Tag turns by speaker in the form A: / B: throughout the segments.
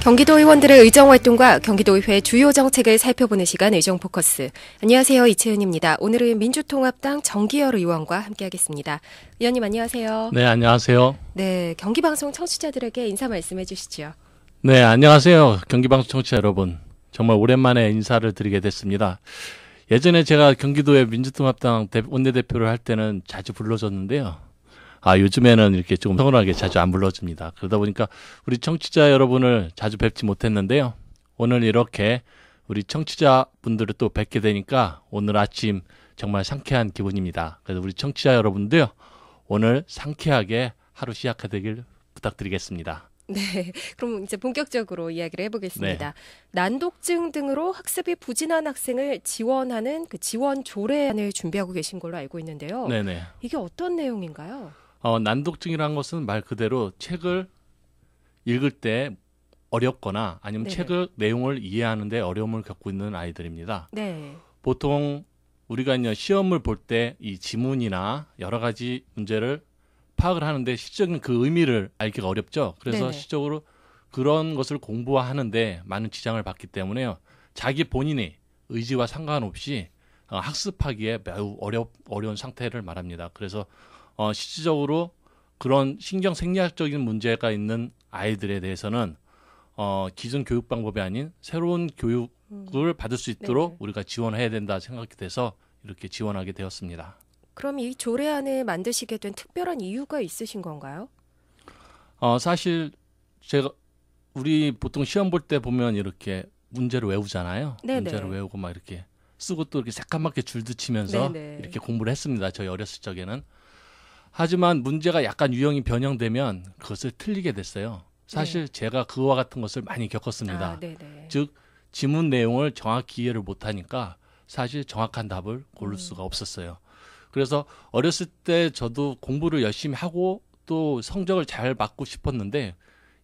A: 경기도 의원들의 의정활동과 경기도의회 주요 정책을 살펴보는 시간 의정포커스. 안녕하세요. 이채은입니다. 오늘은 민주통합당 정기열 의원과 함께하겠습니다. 의원님 안녕하세요.
B: 네, 안녕하세요.
A: 네, 경기방송 청취자들에게 인사 말씀해 주시죠.
B: 네, 안녕하세요. 경기방송 청취자 여러분. 정말 오랜만에 인사를 드리게 됐습니다. 예전에 제가 경기도의 민주통합당 원내대표를 할 때는 자주 불러줬는데요. 요즘에는 이렇게 조금 서운하게 자주 안 불러줍니다. 그러다 보니까 우리 청취자 여러분을 자주 뵙지 못했는데요. 오늘 이렇게 우리 청취자분들을 또 뵙게 되니까 오늘 아침 정말 상쾌한 기분입니다. 그래서 우리 청취자 여러분도요. 오늘 상쾌하게 하루 시작하되길 부탁드리겠습니다.
A: 네, 그럼 이제 본격적으로 이야기를 해보겠습니다.
B: 네.
A: 난독증 등으로 학습이 부진한 학생을 지원하는 그 지원 조례안을 준비하고 계신 걸로 알고 있는데요.
B: 네네.
A: 이게 어떤 내용인가요?
B: 난독증이라는 것은 말 그대로 책을 읽을 때 어렵거나 아니면
A: 네네.
B: 책을 내용을 이해하는 데 어려움을 겪고 있는 아이들입니다.
A: 네.
B: 보통 우리가 이제 시험을 볼 때 이 지문이나 여러 가지 문제를 파악을 하는데 실질적인 그 의미를 알기가 어렵죠. 그래서
A: 네네.
B: 실질적으로 그런 것을 공부하는데 많은 지장을 받기 때문에요. 자기 본인의 의지와 상관없이 학습하기에 매우 어려운 상태를 말합니다. 그래서 실질적으로 그런 신경 생리학적인 문제가 있는 아이들에 대해서는 기존 교육 방법이 아닌 새로운 교육을 받을 수 있도록
A: 네네.
B: 우리가 지원해야 된다 생각이 돼서 이렇게 지원하게 되었습니다.
A: 그럼 이 조례안을 만드시게 된 특별한 이유가 있으신 건가요?
B: 사실 우리 보통 시험 볼 때 보면 이렇게 문제를 외우잖아요.
A: 네네.
B: 문제를 외우고 막 이렇게 쓰고 또 이렇게 새까맣게 줄도 치면서
A: 네네.
B: 이렇게 공부를 했습니다. 저희 어렸을 적에는. 하지만 문제가 약간 유형이 변형되면 그것을 틀리게 됐어요. 사실 제가 그와 같은 것을 많이 겪었습니다.
A: 네네.
B: 즉 지문 내용을 정확히 이해를 못하니까 사실 정확한 답을 고를 수가 없었어요. 그래서 어렸을 때 저도 공부를 열심히 하고 또 성적을 잘 받고 싶었는데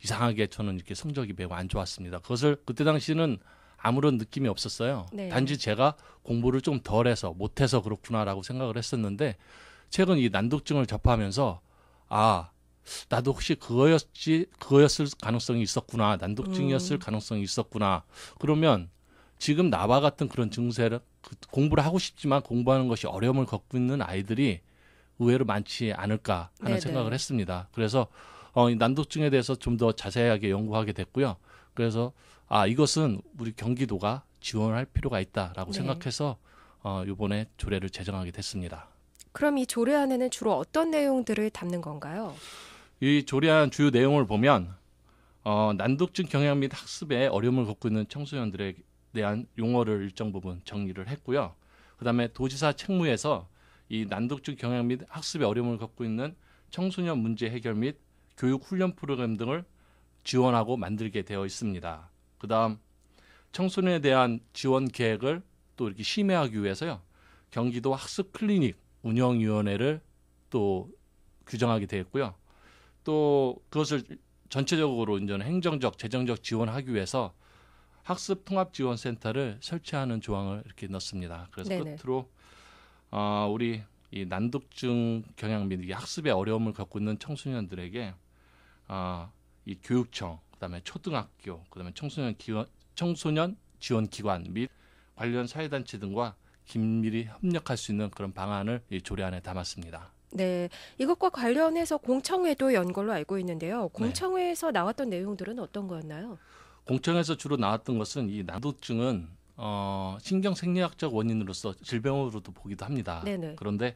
B: 이상하게 저는 이렇게 성적이 매우 안 좋았습니다. 그것을 그때 당시는 아무런 느낌이 없었어요.
A: 네.
B: 단지 제가 공부를 좀 덜해서 못해서 그렇구나라고 생각을 했었는데 최근 이 난독증을 접하면서 나도 혹시 그거였을 가능성이 있었구나. 난독증이었을 가능성이 있었구나. 그러면 지금 나와 같은 그런 증세를 공부를 하고 싶지만 공부하는 것이 어려움을 겪고 있는 아이들이 의외로 많지 않을까 하는
A: 네네.
B: 생각을 했습니다. 그래서 이 난독증에 대해서 좀 더 자세하게 연구하게 됐고요. 그래서 이것은 우리 경기도가 지원할 필요가 있다라고
A: 네.
B: 생각해서 이번에 조례를 제정하게 됐습니다.
A: 그럼 이 조례안에는 주로 어떤 내용들을 담는 건가요?
B: 이 조례안 주요 내용을 보면 난독증 경향 및 학습에 어려움을 겪고 있는 청소년들에 대한 용어를 일정 부분 정리를 했고요. 그다음에 도지사 책무에서 이 난독증 경향 및 학습에 어려움을 겪고 있는 청소년 문제 해결 및 교육 훈련 프로그램 등을 지원하고 만들게 되어 있습니다. 그다음 청소년에 대한 지원 계획을 또 이렇게 심의하기 위해서요. 경기도 학습 클리닉 운영위원회를 또 규정하게 되었고요. 또 그것을 전체적으로 이제 행정적, 재정적 지원하기 위해서 학습 통합 지원센터를 설치하는 조항을 이렇게 넣습니다. 그래서
A: 네네.
B: 끝으로 우리 이 난독증 경향 및 이 학습에 어려움을 겪고 있는 청소년들에게 이 교육청, 그다음에 초등학교, 그다음에 청소년 지원 기관 및 관련 사회단체 등과 긴밀히 협력할 수 있는 그런 방안을 이 조례안에 담았습니다.
A: 네, 이것과 관련해서 공청회도 연 걸로 알고 있는데요. 공청회에서 나왔던 내용들은 어떤 거였나요?
B: 공청에서 주로 나왔던 것은 이 난독증은 신경생리학적 원인으로서 질병으로도 보기도 합니다.
A: 네네.
B: 그런데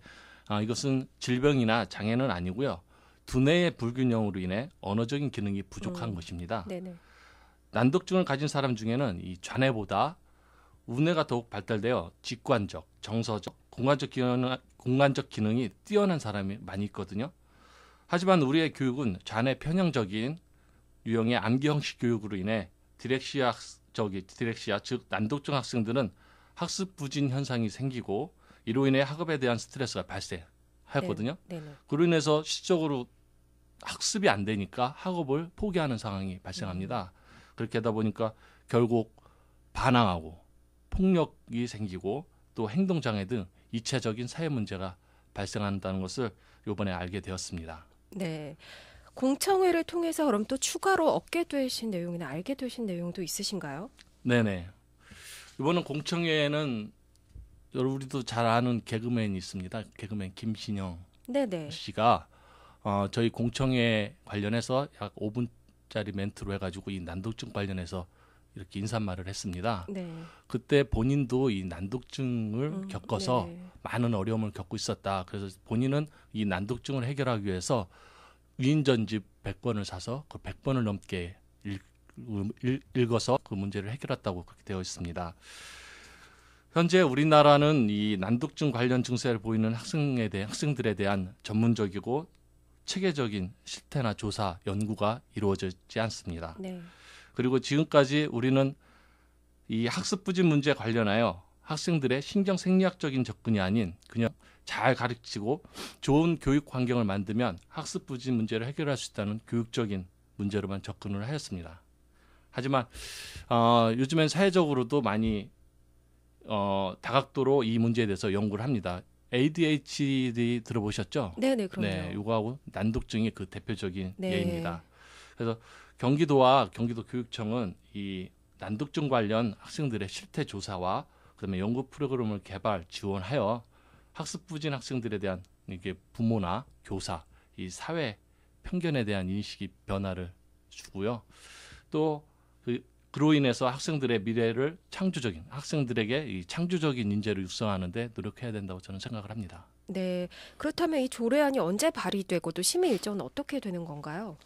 B: 이것은 질병이나 장애는 아니고요. 두뇌의 불균형으로 인해 언어적인 기능이 부족한 것입니다.
A: 네네.
B: 난독증을 가진 사람 중에는 이 좌뇌보다 우뇌가 더욱 발달되어 직관적, 정서적, 공간적 기능이 뛰어난 사람이 많이 있거든요. 하지만 우리의 교육은 좌뇌 편향적인 유형의 암기 형식 교육으로 인해 디렉시아, 즉 난독증 학생들은 학습 부진 현상이 생기고 이로 인해 학업에 대한 스트레스가 발생하였거든요.
A: 네네.
B: 그로 인해서 실적으로 학습이 안 되니까 학업을 포기하는 상황이 발생합니다. 그렇게 하다 보니까 결국 반항하고 폭력이 생기고 또 행동장애 등 이체적인 사회 문제가 발생한다는 것을 이번에 알게 되었습니다.
A: 네. 공청회를 통해서 그럼 또 추가로 얻게 되신 내용이나 알게 되신 내용도 있으신가요?
B: 네네. 이번은 공청회에는 우리도 잘 아는 개그맨이 있습니다. 개그맨 김신영
A: 네네.
B: 씨가 저희 공청회 관련해서 약 5분짜리 멘트로 해가지고 이 난독증 관련해서 이렇게 인사말을 했습니다.
A: 네.
B: 그때 본인도 이 난독증을 겪어서
A: 네.
B: 많은 어려움을 겪고 있었다. 그래서 본인은 이 난독증을 해결하기 위해서 위인전집 100권을 사서 그 100번을 넘게 읽어서 그 문제를 해결했다고 그렇게 되어 있습니다. 현재 우리나라는 이 난독증 관련 증세를 보이는 학생들에 대한 전문적이고 체계적인 실태나 조사, 연구가 이루어지지 않습니다.
A: 네.
B: 그리고 지금까지 우리는 이 학습 부진 문제 관련하여 학생들의 신경 생리학적인 접근이 아닌 그냥 잘 가르치고 좋은 교육 환경을 만들면 학습 부진 문제를 해결할 수 있다는 교육적인 문제로만 접근을 하였습니다. 하지만 요즘엔 사회적으로도 많이 다각도로 이 문제에 대해서 연구를 합니다. ADHD 들어보셨죠?
A: 네네, 그럼요.
B: 네, 이거하고 난독증이 그 대표적인
A: 네.
B: 예입니다. 그래서 경기도와 경기도 교육청은 이 난독증 관련 학생들의 실태 조사와 그다음에 연구 프로그램을 개발 지원하여 학습 부진 학생들에 대한 이게 부모나 교사, 이 사회 편견에 대한 인식이 변화를 주고요. 또 그로 인해서 학생들의 미래를 학생들에게 이 창조적인 인재를 육성하는데 노력해야 된다고 저는 생각을 합니다.
A: 네. 그렇다면 이 조례안이 언제 발의되고 또 심의 일정은 어떻게 되는 건가요?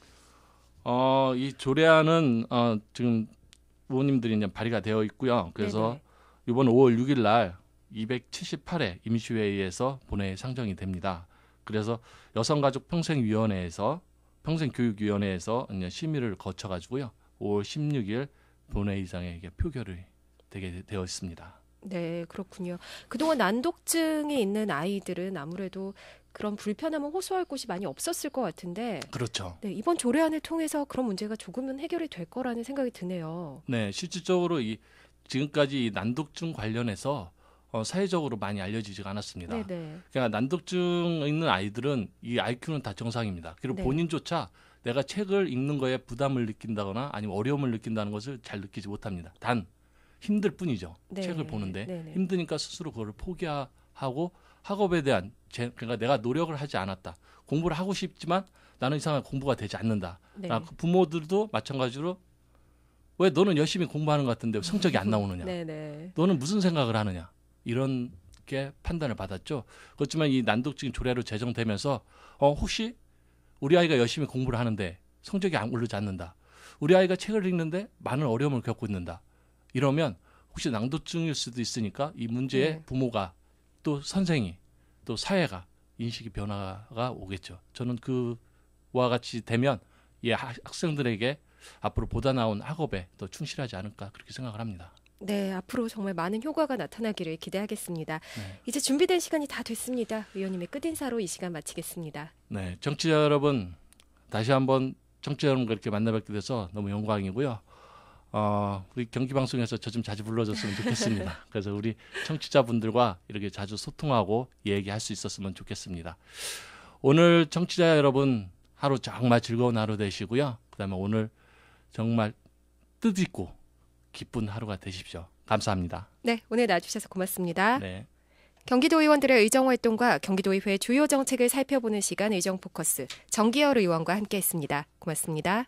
B: 이 조례안은 지금 의원님들이 이제 발의가 되어 있고요. 그래서
A: 네네.
B: 이번 5월 6일 날 278회 임시회의에서 본회의에 상정이 됩니다. 그래서 여성가족평생교육위원회에서 이제 심의를 거쳐가지고요. 5월 16일 본회의장에 이게 표결이 되게 되어 있습니다.
A: 네, 그렇군요. 그동안 난독증이 있는 아이들은 아무래도 그런 불편함을 호소할 곳이 많이 없었을 것 같은데,
B: 그렇죠.
A: 네, 이번 조례안을 통해서 그런 문제가 조금은 해결이 될 거라는 생각이 드네요.
B: 네, 실질적으로 지금까지 이 난독증 관련해서 사회적으로 많이 알려지지가 않았습니다.
A: 네네.
B: 그러니까 난독증 있는 아이들은 이 IQ는 다 정상입니다. 그리고
A: 네.
B: 본인조차 내가 책을 읽는 거에 부담을 느낀다거나 아니면 어려움을 느낀다는 것을 잘 느끼지 못합니다. 단 힘들 뿐이죠.
A: 네.
B: 책을 보는데
A: 네네.
B: 힘드니까 스스로 그걸 포기하고 학업에 대한 그러니까 내가 노력을 하지 않았다. 공부를 하고 싶지만 나는 이상한 공부가 되지 않는다.
A: 네.
B: 그 부모들도 마찬가지로 왜 너는 열심히 공부하는 것 같은데 성적이 안 나오느냐.
A: 네네.
B: 너는 무슨 생각을 하느냐. 이런 게 판단을 받았죠. 그렇지만 이 난독증 조례로 제정되면서 혹시 우리 아이가 열심히 공부를 하는데 성적이 안 오르지 않는다. 우리 아이가 책을 읽는데 많은 어려움을 겪고 있는다. 이러면 혹시 난독증일 수도 있으니까 이 문제에
A: 네.
B: 부모가 또 선생이 또 사회가 인식이 변화가 오겠죠. 저는 그와 같이 되면 이 학생들에게 앞으로 보다 나은 학업에 더 충실하지 않을까 그렇게 생각을 합니다.
A: 네, 앞으로 정말 많은 효과가 나타나기를 기대하겠습니다.
B: 네.
A: 이제 준비된 시간이 다 됐습니다. 의원님의 끝인사로 이 시간 마치겠습니다.
B: 네, 청취자 여러분 다시 한번 청취자 여러분과 이렇게 만나뵙게 돼서 너무 영광이고요. 우리 경기방송에서 저 좀 자주 불러줬으면 좋겠습니다. 그래서 우리 청취자분들과 이렇게 자주 소통하고 얘기할 수 있었으면 좋겠습니다. 오늘 청취자 여러분 하루 정말 즐거운 하루 되시고요. 그다음에 오늘 정말 뜻있고 기쁜 하루가 되십시오. 감사합니다.
A: 네, 오늘 나와주셔서 고맙습니다.
B: 네.
A: 경기도 의원들의 의정활동과 경기도의회 주요 정책을 살펴보는 시간 의정포커스 정기열 의원과 함께했습니다. 고맙습니다.